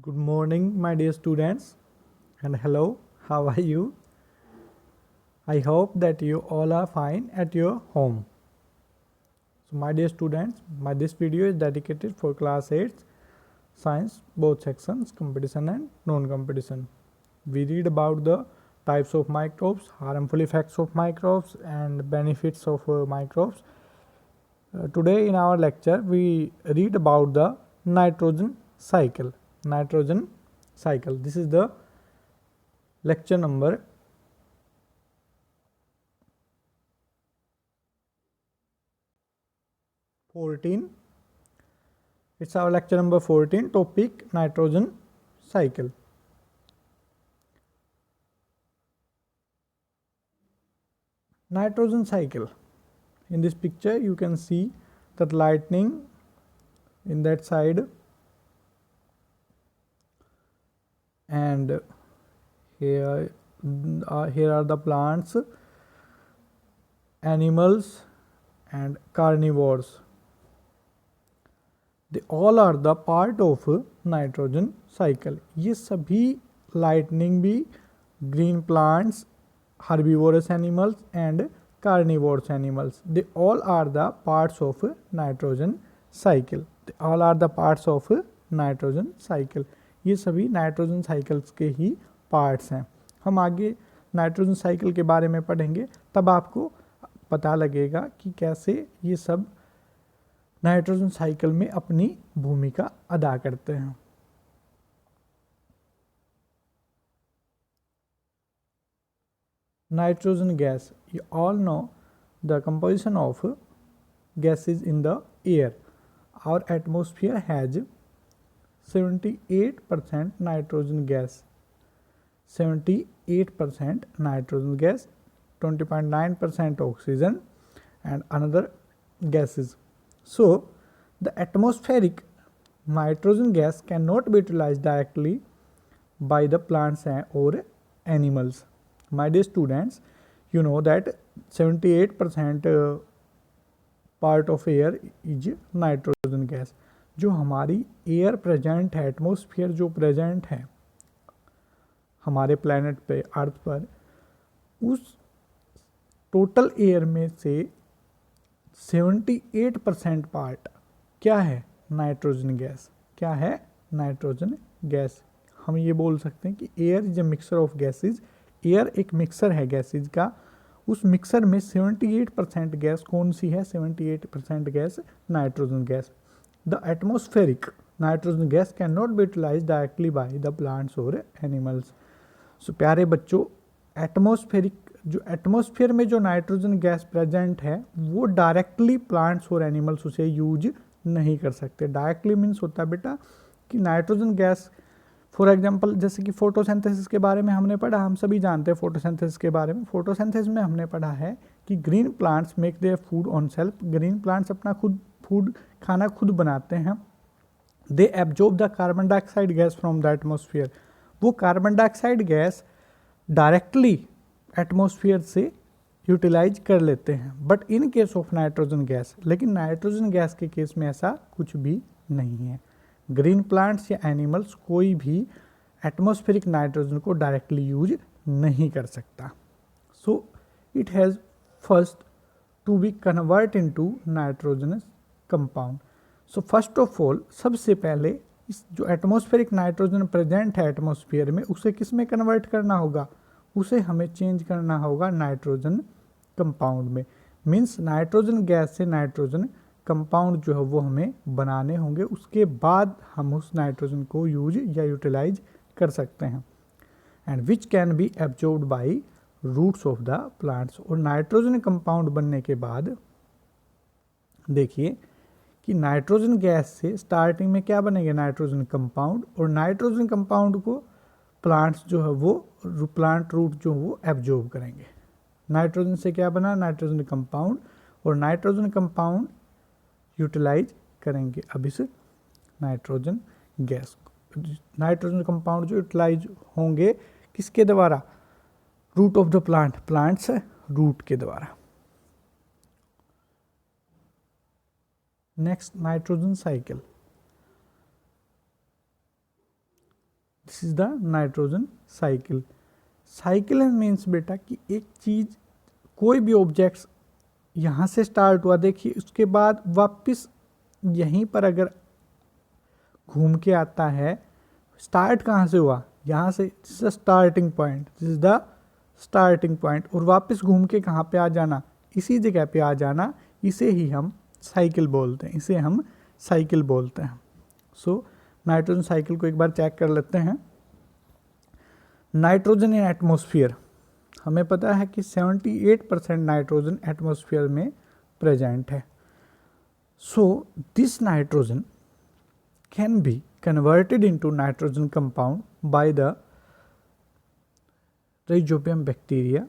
Good morning, my dear students, and hello, how are you? I hope that you all are fine at your home. So, my dear students, this video is dedicated for class 8 science, both sections, competition and non-competition. We read about the types of microbes, harmful effects of microbes, and benefits of microbes. Today in our lecture, we read about the nitrogen cycle. This is the lecture number 14. It's our lecture number 14, topic nitrogen cycle. Nitrogen cycle. In this picture you can see that lightning in that side, and here are the plants, animals and carnivores. They all are the part of nitrogen cycle. ये सभी lightning भी green plants, herbivorous animals and carnivorous animals, they all are the parts of nitrogen cycle. They all are the parts of nitrogen cycle. ये सभी nitrogen cycles के ही parts हैं. हम आगे nitrogen cycle के बारे में पढ़ेंगे, तब आपको पता लगेगा कि कैसे ये सब नाइट्रोजन साइकिल में अपनी भूमिका अदा करते हैं. Nitrogen gas, you all know the composition of gases in the air. Our atmosphere has 78% nitrogen gas, 78% nitrogen gas, 20.9% oxygen and another gases. So the atmospheric nitrogen gas cannot be utilized directly by the plants or animals. My dear students, you know that 78% part of air is nitrogen gas. जो हमारी air present है, atmosphere जो present है हमारे planet पे, अर्थ पर, उस total air में से 78% पार्ट क्या है? Nitrogen gas. क्या है? Nitrogen gas. हम ये बोल सकते हैं कि air is a mixture of gases. Air एक मिक्सर है गैसेज का. उस मिक्सर में 78% गैस कौन सी है? 78% gas nitrogen gas. The atmospheric nitrogen gas can not be utilise directly by the plants और एनिमल्स. सो प्यारे बच्चों, एटमॉस्फेयर में जो नाइट्रोजन गैस प्रेजेंट है वो डायरेक्टली प्लांट्स और एनिमल्स उसे यूज नहीं कर सकते. डायरेक्टली मीन्स होता है बेटा कि नाइट्रोजन गैस, फॉर एग्जांपल जैसे कि फोटोसिंथेसिस के बारे में हमने पढ़ा, हम सभी जानते हैं फोटोसिंथेसिस के बारे में. फोटोसिंथेसिस में हमने पढ़ा है कि green plants make their food on self. Green plants अपना खाना खुद बनाते हैं. They absorb the carbon dioxide gas from the atmosphere. वो carbon dioxide gas directly atmosphere से यूटिलाइज कर लेते हैं. But in case of nitrogen gas, लेकिन नाइट्रोजन गैस के केस में ऐसा कुछ भी नहीं है. ग्रीन प्लांट्स या एनिमल्स कोई भी एटमॉस्फेरिक नाइट्रोजन को डायरेक्टली यूज नहीं कर सकता. So it has first to be convert into nitrogenous compound. So first of all, सबसे पहले इस जो एटमॉस्फेरिक नाइट्रोजन प्रेजेंट है एटमॉस्फेयर में, उसे किस में कन्वर्ट करना होगा? उसे हमें चेंज करना होगा नाइट्रोजन कंपाउंड में. मीन्स नाइट्रोजन गैस से नाइट्रोजन कंपाउंड जो है वो हमें बनाने होंगे. उसके बाद हम उस नाइट्रोजन को यूज या यूटिलाइज कर सकते हैं. And which can be absorbed by roots of the plants. और नाइट्रोजन कंपाउंड बनने के बाद देखिए कि नाइट्रोजन गैस से स्टार्टिंग में क्या बनेंगे? Nitrogen compound. और नाइट्रोजन कंपाउंड को प्लांट्स जो है वो, प्लांट रूट जो वो एब्जॉर्ब करेंगे. नाइट्रोजन से क्या बना? Nitrogen compound. और नाइट्रोजन कंपाउंड यूटिलाइज करेंगे अब इस नाइट्रोजन गैस. नाइट्रोजन कंपाउंड जो यूटिलाइज होंगे किसके द्वारा? Root of the plant, plants root के द्वारा. Next, nitrogen cycle. This is the nitrogen cycle. Cycle means बेटा कि एक चीज़, कोई भी ऑब्जेक्ट्स यहाँ से स्टार्ट हुआ, देखिए उसके बाद वापस यहीं पर अगर घूम के आता है, स्टार्ट कहाँ से हुआ, यहाँ से, this is the starting point, this is the starting point, और वापस घूम के कहाँ पे आ जाना, इसी जगह पे आ जाना, इसे ही हम साइकिल बोलते हैं, इसे हम साइकिल बोलते हैं। सो नाइट्रोजन साइकिल को एक बार चेक कर लेते हैं। नाइट्रोजन इन एटमॉस्फेयर, हमें पता है कि 78% नाइट्रोजन एटमॉस्फेयर में प्रेजेंट है। So this nitrogen can be converted into nitrogen compound by the rhizobium bacteria,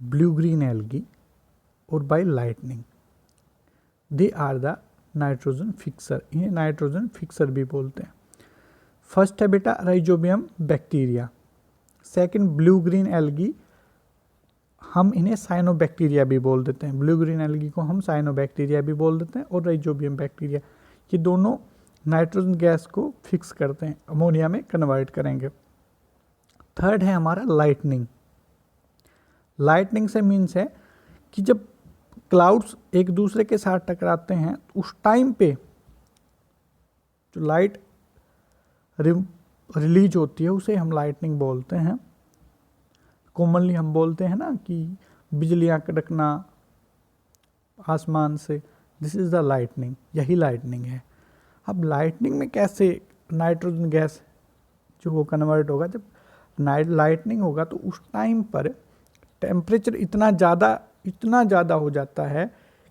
blue green algae और by lightning. They are the nitrogen fixer, इन्हें नाइट्रोजन फिक्सर भी बोलते हैं। फर्स्ट है बेटा rhizobium bacteria, second blue green algae, हम इन्हें cyanobacteria भी बोल देते हैं, ब्लू ग्रीन एल्गी को हम साइनोबैक्टीरिया भी बोल देते हैं, और राइजोबियम बैक्टीरिया, ये दोनों नाइट्रोजन गैस को फिक्स करते हैं, अमोनिया में कन्वर्ट करेंगे। थर्ड है हमारा लाइटनिंग। लाइटनिंग से मीन्स है कि जब क्लाउड्स एक दूसरे के साथ टकराते हैं, उस टाइम पे जो लाइट रिलीज होती है उसे हम लाइटनिंग बोलते हैं। कॉमनली हम बोलते हैं ना कि बिजलियाँ कड़कना आसमान से, दिस इज द लाइटनिंग, यही लाइटनिंग है। अब लाइटनिंग में कैसे नाइट्रोजन गैस जो वो कन्वर्ट होगा, जब लाइटनिंग होगा तो उस टाइम पर टेम्परेचर इतना ज़्यादा हो जाता है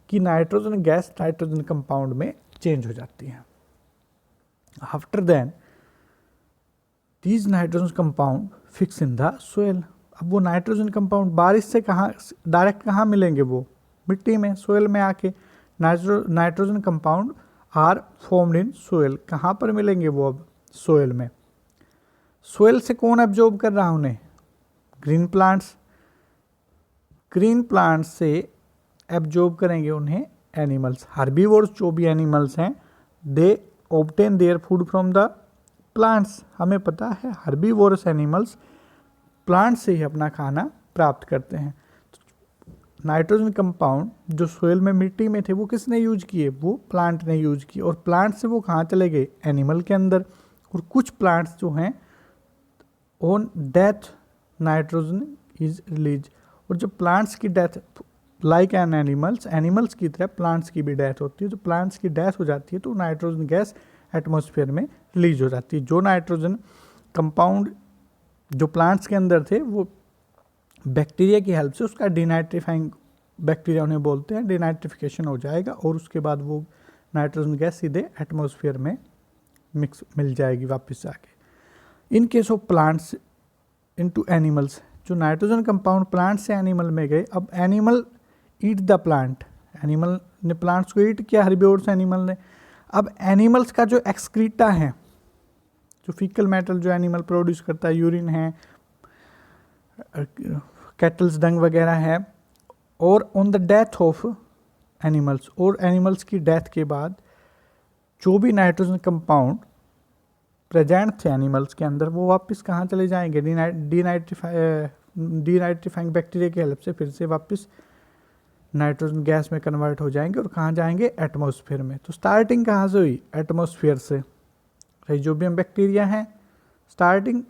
कि नाइट्रोजन गैस नाइट्रोजन कंपाउंड में चेंज हो जाती है। After then these nitrogen compound fix in the soil. अब वो नाइट्रोजन कंपाउंड बारिश से डायरेक्ट कहाँ मिलेंगे, वो मिट्टी में, सोयल में आके nitrogen compound are formed in soil. कहाँ पर मिलेंगे वो, अब सोयल में। सोयल से कौन एब्जॉर्ब कर रहा है उन्हें, ग्रीन प्लांट्स। ग्रीन प्लांट्स से एब्जॉर्ब करेंगे उन्हें एनिमल्स, हार्बीवोर्स जो भी एनिमल्स हैं, they obtain their food from the plants. हमें पता है हार्बीवोरस एनिमल्स प्लांट से ही अपना खाना प्राप्त करते हैं। नाइट्रोजन कंपाउंड जो सोयल में, मिट्टी में थे, वो किसने यूज किए, वो प्लांट ने यूज किए, और प्लांट से वो कहाँ चले गए, एनिमल के अंदर। और कुछ प्लांट्स जो हैं on death nitrogen is release, और जो प्लांट्स की डेथ लाइक एन एनिमल्स की तरह प्लांट्स की भी डेथ होती है। जो प्लांट्स की डेथ हो जाती है तो नाइट्रोजन गैस एटमॉस्फेयर में रिलीज हो जाती है। जो नाइट्रोजन कंपाउंड जो प्लांट्स के अंदर थे वो बैक्टीरिया की हेल्प से, उसका डिनाइट्रीफाइंग बैक्टीरिया उन्हें बोलते हैं, डिनाइट्रिफिकेशन हो जाएगा और उसके बाद वो नाइट्रोजन गैस सीधे एटमॉस्फेयर में मिल जाएगी वापस से आके। इन case of plants into animals, जो नाइट्रोजन कंपाउंड प्लांट से एनिमल में गए, अब animal eat the plant, animal ने प्लांट्स को ईट किया, हेर्बिवोरस एनिमल ने। अब एनिमल्स का जो एक्सक्रीटा है, जो फीकल मैटर जो एनिमल प्रोड्यूस करता है, यूरिन है, कैटल्स डंग वगैरह है, और on the death of animals, और एनिमल्स की डेथ के बाद जो भी नाइट्रोजन कंपाउंड प्रेजेंट थे एनिमल्स के अंदर, वो वापस कहाँ चले जाएंगे, डिनाइट्रीफाइंग बैक्टीरिया की हेल्प से फिर से वापस नाइट्रोजन गैस में कन्वर्ट हो जाएंगे, और कहाँ जाएंगे, एटमॉस्फेयर में। तो स्टार्टिंग कहाँ से हुई, एटमॉस्फेयर से। राइजोबियम बैक्टीरिया है स्टार्टिंग,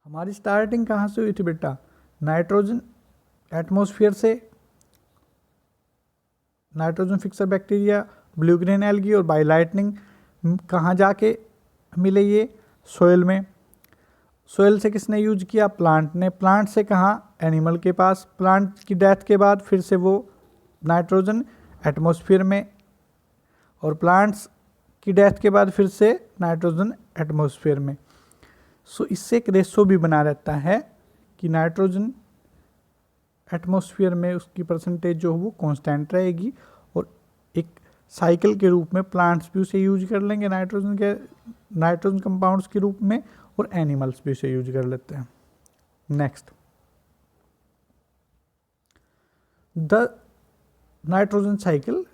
हमारी स्टार्टिंग कहाँ से हुई थी बेटा, नाइट्रोजन एटमॉस्फेयर से, nitrogen fixer bacteria, blue green algae और बाय लाइटनिंग। कहाँ जाके मिले ये, सोयल में। सोयल से किसने यूज किया, प्लांट ने। प्लांट से कहाँ, एनिमल के पास। प्लांट की डेथ के बाद फिर से वो नाइट्रोजन एटमॉस्फेयर में, और प्लांट्स की डेथ के बाद फिर से नाइट्रोजन एटमॉस्फेयर में। सो इससे एक रेशो भी बना रहता है कि नाइट्रोजन एटमॉस्फेयर में उसकी परसेंटेज जो हो वो कांस्टेंट रहेगी, और एक साइकिल के रूप में प्लांट्स भी उसे यूज कर लेंगे नाइट्रोजन कंपाउंड्स के रूप में, और एनिमल्स भी उसे यूज कर लेते हैं। Next, the nitrogen cycle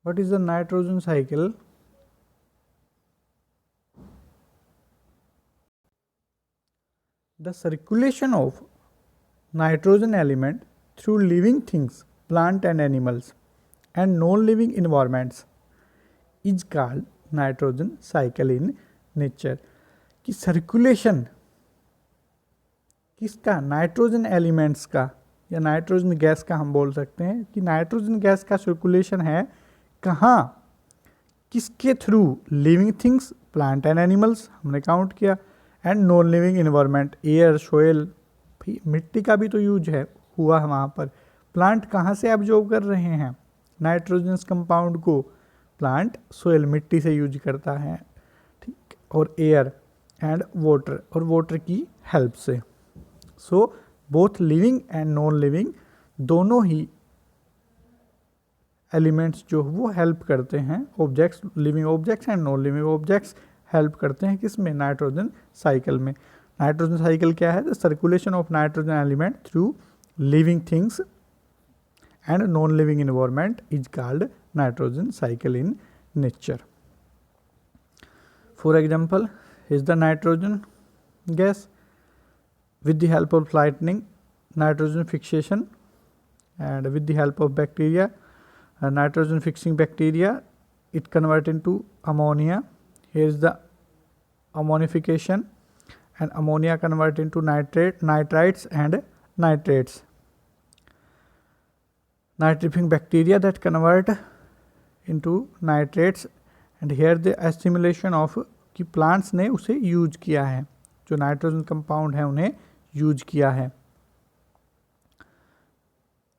What is the nitrogen cycle? The circulation of nitrogen element through living things, plant and animals, and non-living environments is called nitrogen cycle in nature. कि circulation किसका? Nitrogen elements का या nitrogen gas का हम बोल सकते हैं कि नाइट्रोजन गैस का सर्कुलेशन है कहाँ, किसके through? Living things, plant and animals हमने काउंट किया, and non living environment, air, soil, मिट्टी का भी तो यूज है हुआ है वहाँ पर। प्लांट कहाँ से एब्जॉर्ब कर रहे हैं नाइट्रोजन कंपाउंड को? प्लांट सोयल, मिट्टी से यूज करता है, ठीक, और एयर एंड वाटर, और वाटर की हेल्प से। So both living and non living दोनों ही एलिमेंट्स जो वो हेल्प करते हैं, objects, living objects and non living objects help करते हैं किसमें? नाइट्रोजन साइकिल में। नाइट्रोजन साइकिल क्या है? The circulation of nitrogen element through living things and non living environment is called nitrogen cycle in nature. For example, is the nitrogen gas with the help of lightning, nitrogen fixation, and with the help of bacteria, nitrogen fixing bacteria, it convert into ammonia. Here is the ammonification, and ammonia convert into nitrites and nitrates. Nitrifying bacteria that convert into nitrates, and here the assimilation of कि plants ने उसे use किया है, जो nitrogen compound है उन्हें use किया है,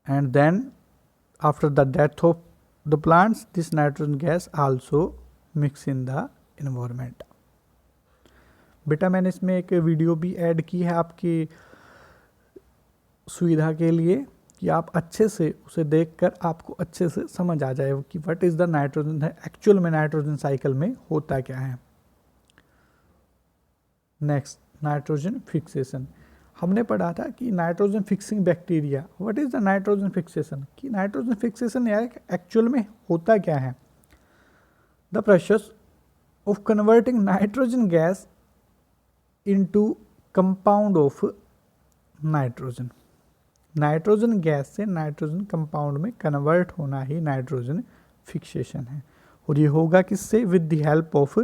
and then after the death of the plants this nitrogen gas also mix in the environment. बेटा मैंने इसमें एक वीडियो भी ऐड की है आपकी सुविधा के लिए कि आप अच्छे से उसे देखकर आपको अच्छे से समझ आ जाए कि what is the nitrogen, actual में नाइट्रोजन साइकिल में होता क्या है. Next, nitrogen fixation. हमने पढ़ा था कि nitrogen fixing bacteria, what is the nitrogen fixation, कि नाइट्रोजन फिक्सेशन यार एक्चुअल में होता क्या है. The process of converting nitrogen gas into compound of nitrogen. Nitrogen gas से नाइट्रोजन कंपाउंड में कन्वर्ट होना ही नाइट्रोजन फिक्सेशन है, और ये होगा किससे? With the help of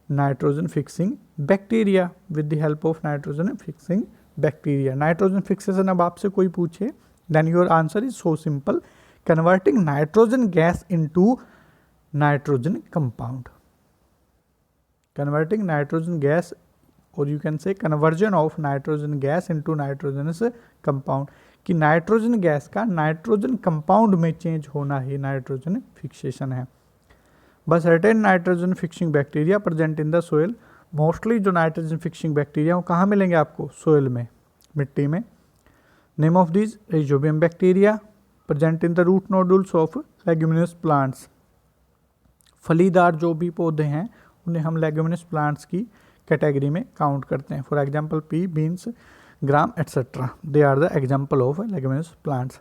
nitrogen fixing bacteria. With the help of nitrogen fixing bacteria. Nitrogen fixation अब आपसे कोई पूछे, then your answer is so simple, converting nitrogen gas into nitrogen compound. Converting nitrogen gas, और you can say conversion of nitrogen gas into nitrogenous compound, कि nitrogen gas का nitrogen compound में change होना ही नाइट्रोजन फिक्सेशन है. बस certain nitrogen fixing bacteria present in the soil. Mostly जो nitrogen fixing bacteria वो कहाँ मिलेंगे आपको? सोयल में, मिट्टी में. Name of these rhizobium bacteria present in the root nodules of leguminous plants. फलीदार जो भी पौधे हैं उन्हें हम लेग्यूमिनस प्लांट्स की कैटेगरी में काउंट करते हैं. For example pea, beans, gram etcetera, they are the example of leguminous plants.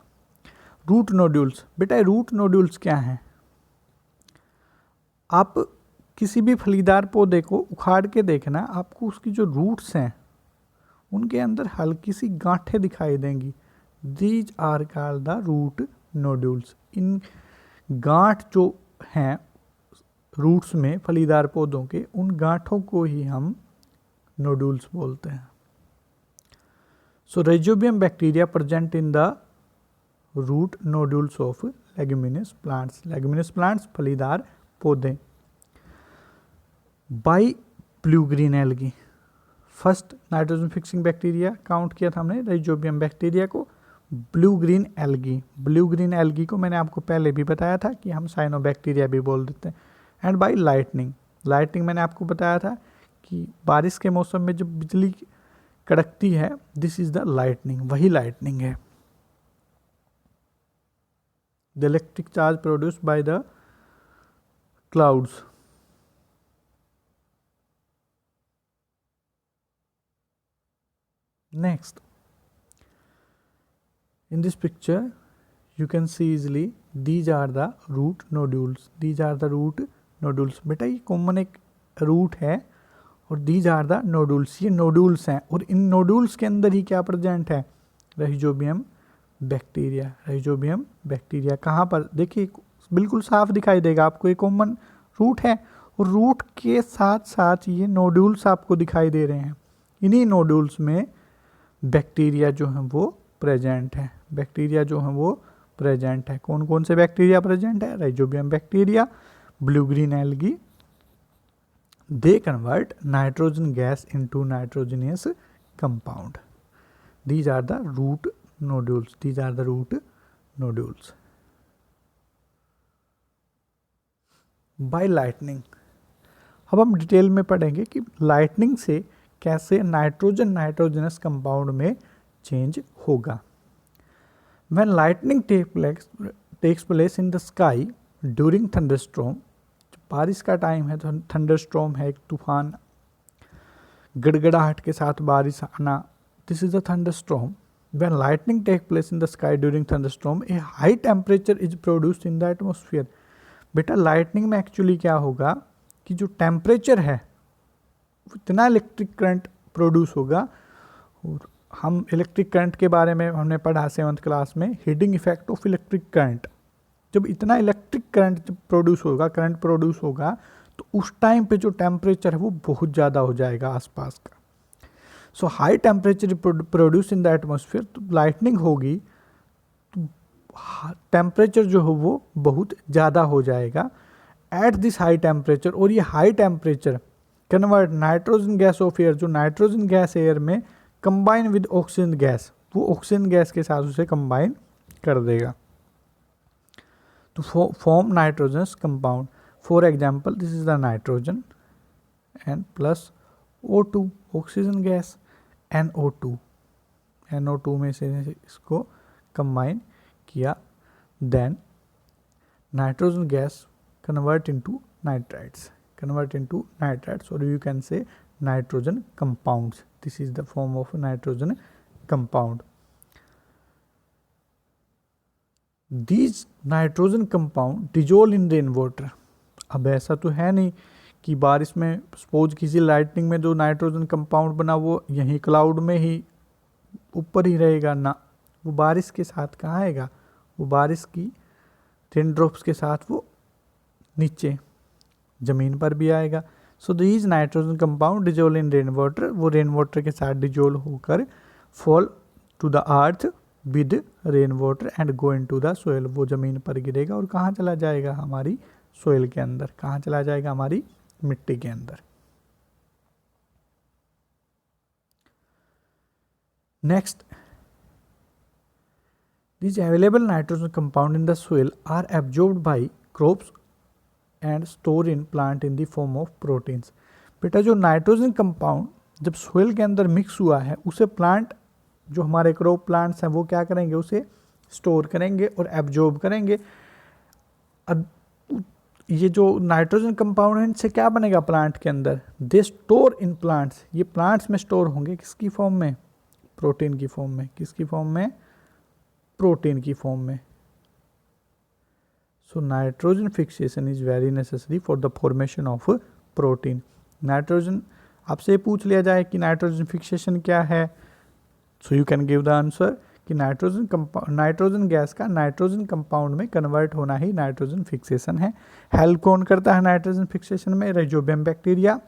Root nodules. बेटा रूट नोड्यूल्स क्या हैं? आप किसी भी फलीदार पौधे को उखाड़ के देखना, आपको उसकी जो रूट्स हैं उनके अंदर हल्की सी गांठें दिखाई देंगी. These are called the root nodules. इन गांठ जो हैं रूट्स में फलीदार पौधों के, उन गांठों को ही हम नोड्यूल्स बोलते हैं. So rhizobium bacteria present in the root nodules of leguminous plants. Leguminous plants फलीदार पौधे. By blue green algae. First nitrogen fixing bacteria count किया था हमने राइजोबियम बैक्टीरिया को. Blue green algae. Blue green algae को मैंने आपको पहले भी बताया था कि हम साइनोबैक्टीरिया भी बोल देते हैं. And by lightning. लाइटनिंग मैंने आपको बताया था कि बारिश के मौसम में जब बिजली कड़कती है, दिस इज द लाइटनिंग, वही लाइटनिंग है. The electric charge produced by the clouds. Next, in this picture you can see easily these are the root nodules, these are the root nodules. बेटा ये कॉमन एक root है और these are the nodules, ये nodules हैं और इन nodules के अंदर ही क्या प्रेजेंट है, राइजोबियम बैक्टीरिया, राइजोबियम बैक्टीरिया। कहाँ पर देखिए बिल्कुल साफ दिखाई देगा आपको, एक कॉमन रूट है और रूट के साथ साथ ये नोड्यूल्स आपको दिखाई दे रहे हैं। इन्हीं नोड्यूल्स में बैक्टीरिया जो हैं वो प्रेजेंट है, बैक्टीरिया जो हैं वो प्रेजेंट है। कौन कौन से बैक्टीरिया प्रेजेंट है, rhizobium bacteria, blue green algae. They convert nitrogen gas into nitrogenous compound. These are the root nodules, these are the root nodules. By lightning, अब हम डिटेल में पढ़ेंगे कि लाइटनिंग से कैसे नाइट्रोजन नाइट्रोजनस कंपाउंड में change होगा। When lightning takes place in the sky during thunderstorm, बारिश का टाइम है, तो थंडरस्टॉर्म है एक तूफान, गड़गड़ाहट के साथ बारिश आना, this is a thunderstorm. When lightning takes place in the sky during thunderstorm, a high temperature is produced in the atmosphere. बेटा लाइटनिंग में एक्चुअली क्या होगा कि जो टेम्परेचर है इतना इलेक्ट्रिक करंट प्रोड्यूस होगा। और हम इलेक्ट्रिक करंट के बारे में हमने पढ़ा 7th क्लास में, heating effect of electric current. जब इतना इलेक्ट्रिक करंट प्रोड्यूस होगा, करंट प्रोड्यूस होगा, तो उस टाइम पे जो टेम्परेचर है वो बहुत ज़्यादा हो जाएगा आसपास का। So high temperature produce in the atmosphere, तो लाइटनिंग होगी तो टेम्परेचर जो हो वो बहुत ज़्यादा हो जाएगा एट दिस हाई टेम्परेचर। और ये high temperature convert nitrogen gas of air, जो नाइट्रोजन गैस एयर में कंबाइन विद ऑक्सीजन गैस, वो ऑक्सीजन गैस के साथ उसे कंबाइन कर देगा तो form nitrogenous compound. For example this is the nitrogen and plus O2 oxygen gas, NO2, NO2 में से इसको कंबाइन किया, then nitrogen gas convert into nitrites, convert into nitrites, और you can say nitrogen compounds. This is the form of nitrogen compound. These nitrogen compound dissolve in rain water. अब ऐसा तो है नहीं कि बारिश में सपोज किसी लाइटनिंग में जो नाइट्रोजन कंपाउंड बना वो यहीं क्लाउड में ही ऊपर ही रहेगा ना, वो बारिश के साथ कहाँ आएगा, वो बारिश की रेन ड्रॉप्स के साथ वो नीचे ज़मीन पर भी आएगा। So these nitrogen compound dissolve in rain water, वो रेन वाटर के साथ डिजोल्व होकर fall to the earth with rain water and go into the soil, वो ज़मीन पर गिरेगा और कहाँ चला जाएगा, हमारी सोइल के अंदर, कहाँ चला जाएगा, हमारी मिट्टी के अंदर। Next, these available nitrogen compound in the soil are absorbed by crops and stored in plant in the form of proteins। बेटा जो नाइट्रोजन कंपाउंड जब सोइल के अंदर मिक्स हुआ है उसे प्लांट, जो हमारे क्रॉप प्लांट्स हैं वो क्या करेंगे, उसे स्टोर करेंगे और एब्जॉर्ब करेंगे। ये जो नाइट्रोजन कंपाउंड है इनसे क्या बनेगा प्लांट के अंदर, दे स्टोर इन प्लांट्स, ये प्लांट्स में स्टोर होंगे किसकी फॉर्म में, प्रोटीन की फॉर्म में। किसकी फॉर्म में, प्रोटीन की फॉर्म में। So nitrogen fixation is very necessary for the formation of protein. Nitrogen, आपसे पूछ लिया जाए कि नाइट्रोजन फिक्सेशन क्या है, so you can give the answer कि नाइट्रोजन गैस का नाइट्रोजन कंपाउंड में कन्वर्ट होना ही नाइट्रोजन फिक्सेशन है। हेल्प कौन करता है नाइट्रोजन फिक्सेशन में, rhizobium bacteria,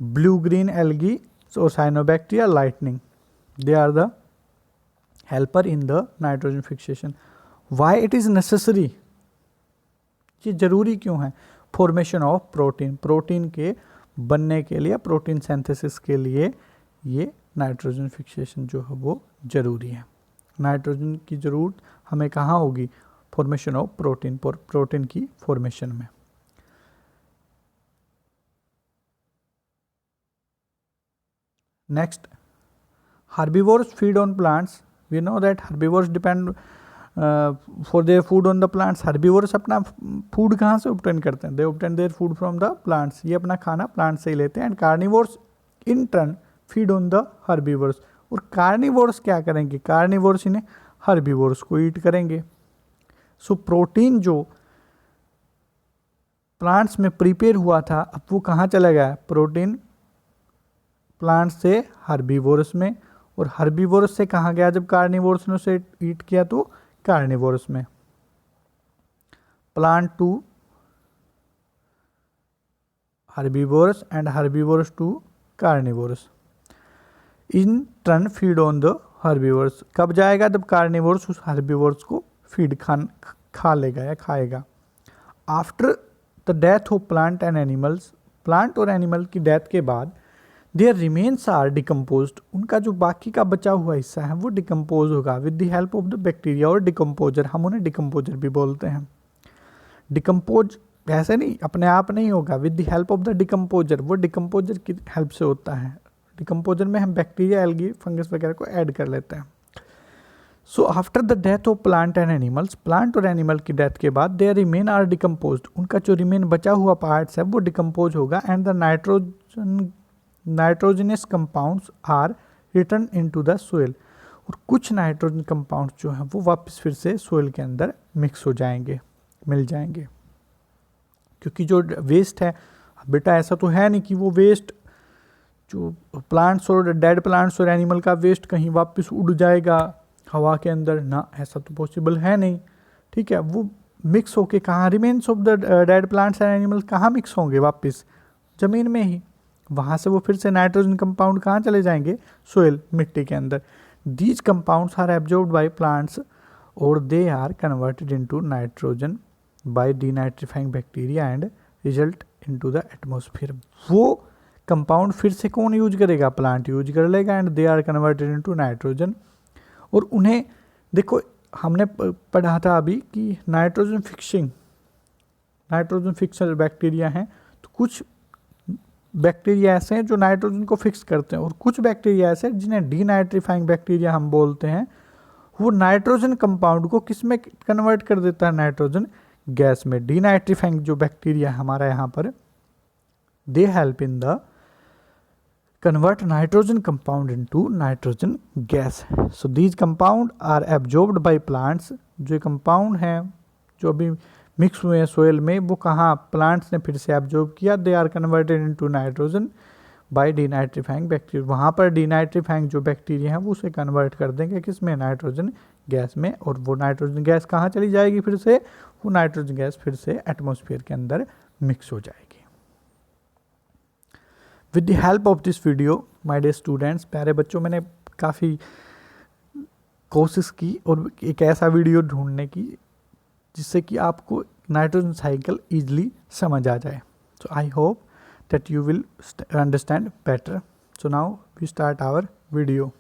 blue green algae और cyanobacteria, lightning, they are the helper in the nitrogen fixation. Why it is necessary, ये जरूरी क्यों है, फॉर्मेशन ऑफ प्रोटीन, प्रोटीन के बनने के लिए, प्रोटीन सिंथेसिस के लिए ये नाइट्रोजन फिक्सेशन जो है वो जरूरी है। नाइट्रोजन की जरूरत हमें कहाँ होगी, फॉर्मेशन ऑफ प्रोटीन, प्रोटीन की फॉर्मेशन में। Next, herbivores feed on plants, we know that herbivores depend for their food on the plants। herbivores अपना फूड कहाँ से obtain करते हैं, they obtain their food from the plants, ये अपना खाना प्लांट से ही लेते हैं। And carnivores in turn feed on the herbivores, और carnivores क्या करेंगे, carnivores इन्हें herbivores को ईट करेंगे। सो प्रोटीन जो प्लांट्स में प्रिपेयर हुआ था अब वो कहाँ चला गया? प्रोटीन प्लांट से हर्बीवोरस में, और हर्बीवोरस से कहाँ गया जब कार्निवोरस ने उसे ईट किया? तो कार्निवोरस में। Plant to herbivores and herbivores to carnivores in turn feed on the herbivores. कब जाएगा? जब कार्निवोरस उस हर्बीवोरस को फीड खा लेगा या खाएगा। After the death of plant and animals, plant और एनिमल की डेथ के बाद देयर रिमेन्स आर डिकम्पोज्ड, उनका जो बाकी का बचा हुआ हिस्सा है वो डिकम्पोज होगा with the help of the bacteria और डिकम्पोजर। हम उन्हें डिकम्पोजर भी बोलते हैं। डिकम्पोज ऐसे नहीं, अपने आप नहीं होगा, with the help of the decomposer, वो डिकम्पोजर की हेल्प से होता है। डिकम्पोजर में हम बैक्टीरिया, एल्गी, फंगस वगैरह को ऐड कर लेते हैं। So after the death of plant and animals, plant और एनिमल की डेथ के बाद देयर रिमेन आर डिकम्पोज्ड, उनका जो रिमेन बचा हुआ पार्ट्स है वो डिकम्पोज होगा and the nitrogenous compounds are return into the soil, और कुछ नाइट्रोजन कंपाउंड्स जो हैं वो वापस फिर से सोइल के अंदर मिक्स हो जाएंगे, मिल जाएंगे। क्योंकि जो वेस्ट है बेटा, ऐसा तो है नहीं कि वो वेस्ट जो प्लांट्स और डेड प्लांट्स और एनिमल का वेस्ट कहीं वापस उड़ जाएगा हवा के अंदर, ना, ऐसा तो पॉसिबल है नहीं। ठीक है, वो मिक्स होके कहाँ, remains of the dead plants and animals कहाँ मिक्स होंगे? वापस ज़मीन में ही। वहाँ से वो फिर से नाइट्रोजन कंपाउंड कहाँ चले जाएंगे? सोइल, मिट्टी के अंदर। These compounds are absorbed by plants और they are converted into nitrogen by denitrifying bacteria and result into the atmosphere. वो कंपाउंड फिर से कौन यूज करेगा? प्लांट यूज कर लेगा and they are converted into nitrogen. और उन्हें देखो, हमने पढ़ा था अभी कि नाइट्रोजन फिक्सर बैक्टीरिया हैं। तो कुछ बैक्टीरिया ऐसे हैं जो नाइट्रोजन को फिक्स करते हैं, और कुछ बैक्टीरिया ऐसे हैं जिन्हें डीनाइट्रीफाइंग बैक्टीरिया हम बोलते हैं। वो नाइट्रोजन कंपाउंड को किस में कन्वर्ट कर देता है? नाइट्रोजन गैस में। डीनाइट्रीफाइंग जो बैक्टीरिया है हमारा यहाँ पर, they help in the convert nitrogen compound into nitrogen gas. So these compound are absorbed by plants. जो कंपाउंड हैं जो अभी मिक्स हुए हैं सोयल में, वो कहाँ प्लांट्स ने फिर से एब्जॉर्ब किया। They are converted into nitrogen by denitrifying bacteria. वहाँ पर डीनाइट्रीफाइंग जो बैक्टीरिया हैं वो उसे कन्वर्ट कर देंगे किस में? नाइट्रोजन गैस में। और वो नाइट्रोजन गैस कहाँ चली जाएगी? फिर से वो नाइट्रोजन गैस फिर से एटमॉस्फेयर के अंदर मिक्स हो जाएगी। With the help of this video my dear students, प्यारे बच्चों, मैंने काफ़ी कोशिश की और एक ऐसा वीडियो ढूंढने की जिससे कि आपको नाइट्रोजन साइकिल ईजिली समझ आ जाए। So I hope that you will understand better. So now we start our video.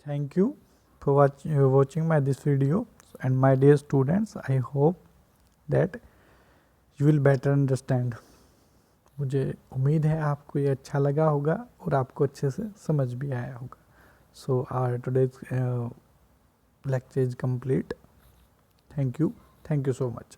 Thank you for watching this video, and my dear students, I hope that you will better understand. मुझे उम्मीद है आपको ये अच्छा लगा होगा और आपको अच्छे से समझ भी आया होगा. So our today's lecture is complete. Thank you so much.